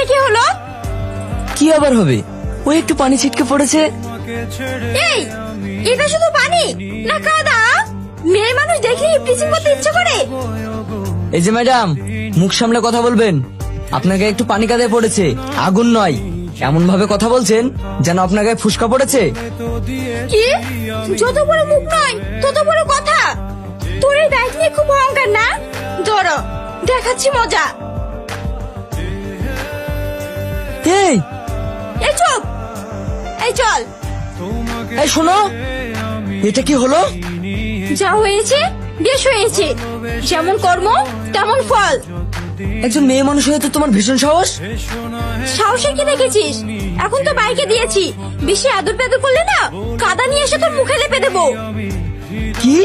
এটা কি হলো? কি আবার হবে? ওই একটু পানি ছিটকে পড়েছে। এই, এটা শুধু পানি না কাদা? মেয়ে মানুষ দেখলে ব্লিচিং করতে ইচ্ছে করে। এই যে ম্যাডাম, মুখ সামলে কথা বলবেন। আপনাকে একটু পানি কাদায় পড়েছে, আগুন নয়। এমন ভাবে কথা বলছেন যেন আপনার গায়ে ফুসকা পড়েছে। কি? যত বড় মুখ নয় তত বড় কথা। তোর এই দায়িত্ব নিয়ে খুব অহংকার না? ধরো, দেখাচ্ছি মজা। এই এই চুপ, এই চল। এই শোনো, এটা কি হলো? যা হয়েছে বেশ হয়েছে, যেমন কর্ম তেমন ফল। একজন মেয়ে মানুষ হয়ে তো তোমার ভীষণ সাহস। সাহসে কি দেখেছিস? এখন তো বাইকে দিয়েছি, বেশি আদর পেদর করলে না কাদা নিয়ে এসে তোর মুখে লেপে দেবো। কি?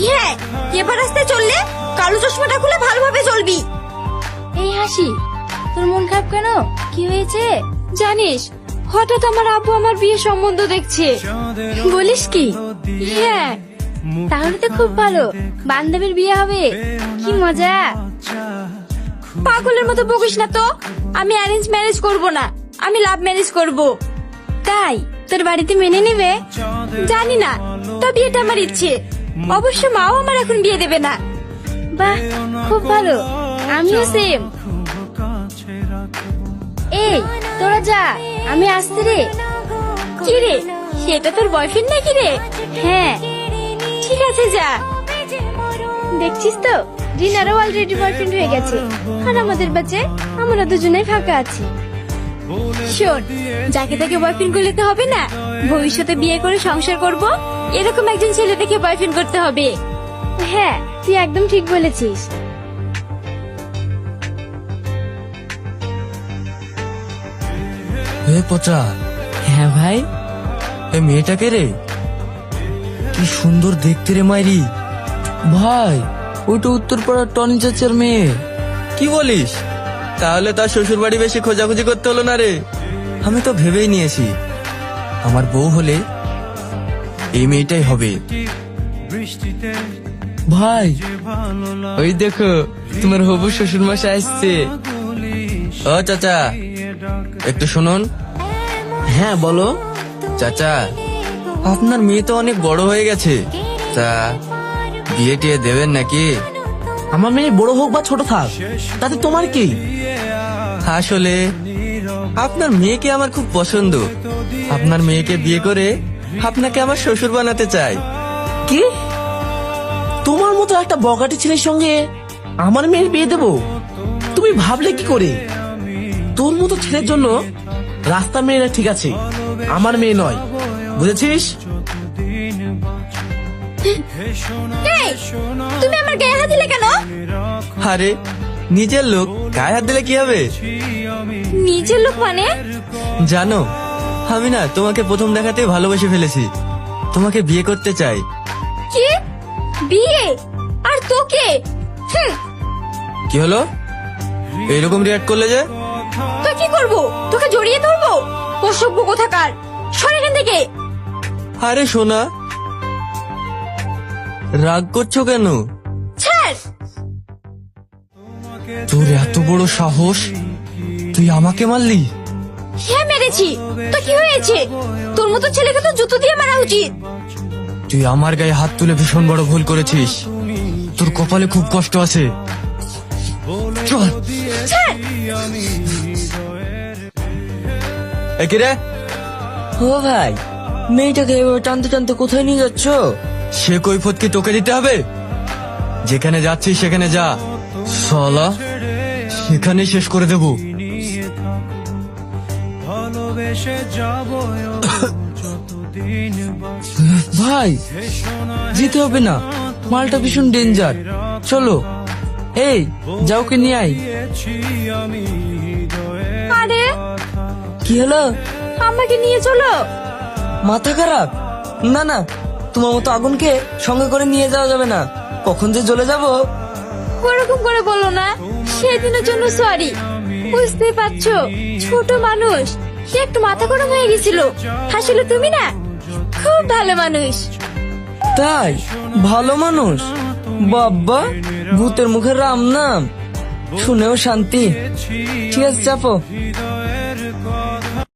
হ্যাঁ, এবার রাস্তায় চললে কালো চশমাটা খুলে ভালোভাবে চলবি। এই হাসি, তোর মন খারাপ কেন? কি হয়েছে জানিস? হঠাৎ আমার আব্বু আমার বিয়ে সম্বন্ধ দেখছে। বলিস কি? হ্যাঁ, তাহলে তো খুব ভালো, বান্ধবীর বিয়ে হবে। কি মজা। পাগলের মতো বকিস না তো। আমি অ্যারেঞ্জ ম্যারেজ করব না, আমি লাভ ম্যারেজ করব। তাই তোর বাড়িতে মেনে নেবে? জানি না, তবে এটা আমার ইচ্ছে। অবশ্য মাও আমার এখন বিয়ে দেবে না। বাহ, খুব ভালো, আমিও সেম। এই তোরা যা, আমি আসছি রে। কি রে, সেটা তোর বয়ফ্রেন্ড নাকি রে? হ্যাঁ, ঠিক আছে যা। দেখছিস তো, রিনারও অলরেডি বয়ফ্রেন্ড হয়ে গেছে, আর আমাদের বাচ্চা আমরা দুজনেই ফাঁকা আছি। শোন, যাকে তাকে বয়ফ্রেন্ড করে নিতে হবে না। ভবিষ্যতে বিয়ে করে সংসার করব, এরকম একজন ছেলে দেখে বয়ফ্রেন্ড করতে হবে। হ্যাঁ, তুই একদম ঠিক বলেছিস। হে পচা। হ্যাঁ ভাই। এই মেয়েটাকে রে, কি সুন্দর দেখতে রে মাইরি। ভাই, ওইটা উত্তরপাড়ার টনি চাচার মেয়ে। কি বলিস? তাহলে তার শ্বশুর বাড়ি বেশি খোঁজাখুঁজি করতে হলো না রে। আমি তো ভেবেই নিয়েছি, আমার বউ হলে এই মেয়েটাই হবে। ভাই, ওই দেখো তোমার হবু শ্বশুর মশাই আসছে। ও চাচা, একটু শুনুন। হ্যাঁ বলো। চাচা, আপনার মেয়ে তো অনেক বড় হয়ে গেছে, তা বিয়ে টিয়ে দেবেন নাকি? আমার মেয়ে বড় হোক বা ছোট থাক, তাতে তোমার কি? আসলে আপনার মেয়েকে আমার খুব পছন্দ। আপনার মেয়েকে বিয়ে করে আপনাকে আমার শ্বশুর বানাতে চাই। কি? তোমার মতো একটা বগাটি ছেলের সঙ্গে আমার মেয়ের বিয়ে দেবো? তুমি ভাবলে কি করে? তোর মতো ছেলের জন্য রাস্তার মেয়েরা ঠিক আছে, আমার মেয়ে নয়, বুঝেছিস? এই, তুমি আমার গায়ে হাত দিলে কেন? আরে, নিজের লোক গায়ে হাত দিলে কি হবে? নিজের লোক মানে? জানো, আমি না তোমাকে প্রথম দেখাতেই ভালোবেসে ফেলেছি। তোমাকে বিয়ে করতে চাই। কি? বিয়ে? আর তোকে? কি হলো? এইরকম রিয়াক্ট করলে যে? তো কি করবো? তোকে জড়িয়ে ধরবো? অসভ্য কোথাকার, সর এখান থেকে। আরে সোনা, রাগ করছো কেন? ছাড়। তোর এত বড় সাহস, তুই আমাকে মারলি? হ্যাঁ মেরেছি, তো কি হয়েছে? তোর মতো ছেলেকে তো জুতো দিয়ে মারা উচিত। তুই আমার গায়ে হাত তুলে ভীষণ বড় ভুল করেছিস। তোর কপালে খুব কষ্ট আছে। চল। ছাড়। কি রে? ও ভাই, মেয়েটাকে এভাবে টানতে টানতে কোথায় নিয়ে যাচ্ছ? সে কৈফত কি তোকে দিতে হবে? যেখানে যাচ্ছিস সেখানে যা, শালা সেখানে শেষ করে দেব। ভাই, যেতে হবে না, মালটা ভীষণ ডেঞ্জার। চলো। এই, যাও কে নিয়ে আই। আরে, কি হলো? আমাকে নিয়ে চলো। মাথা খারাপ? না না, তোমার মতো আগুনকে সঙ্গে করে নিয়ে যাওয়া যাবে না। কখন যে জ্বলে যাব। ওরকম করে বলো না, সেদিনের জন্য সরি। বুঝতে পারছো, ছোট মানুষ, সে একটু মাথা গরম হয়ে গেছিল। আসলে তুমি না খুব ভালো মানুষ। তাই? ভালো মানুষ? বাবা, ভূতের মুখের রাম নাম। শুনেও শান্তি। ঠিক আছে চাপো।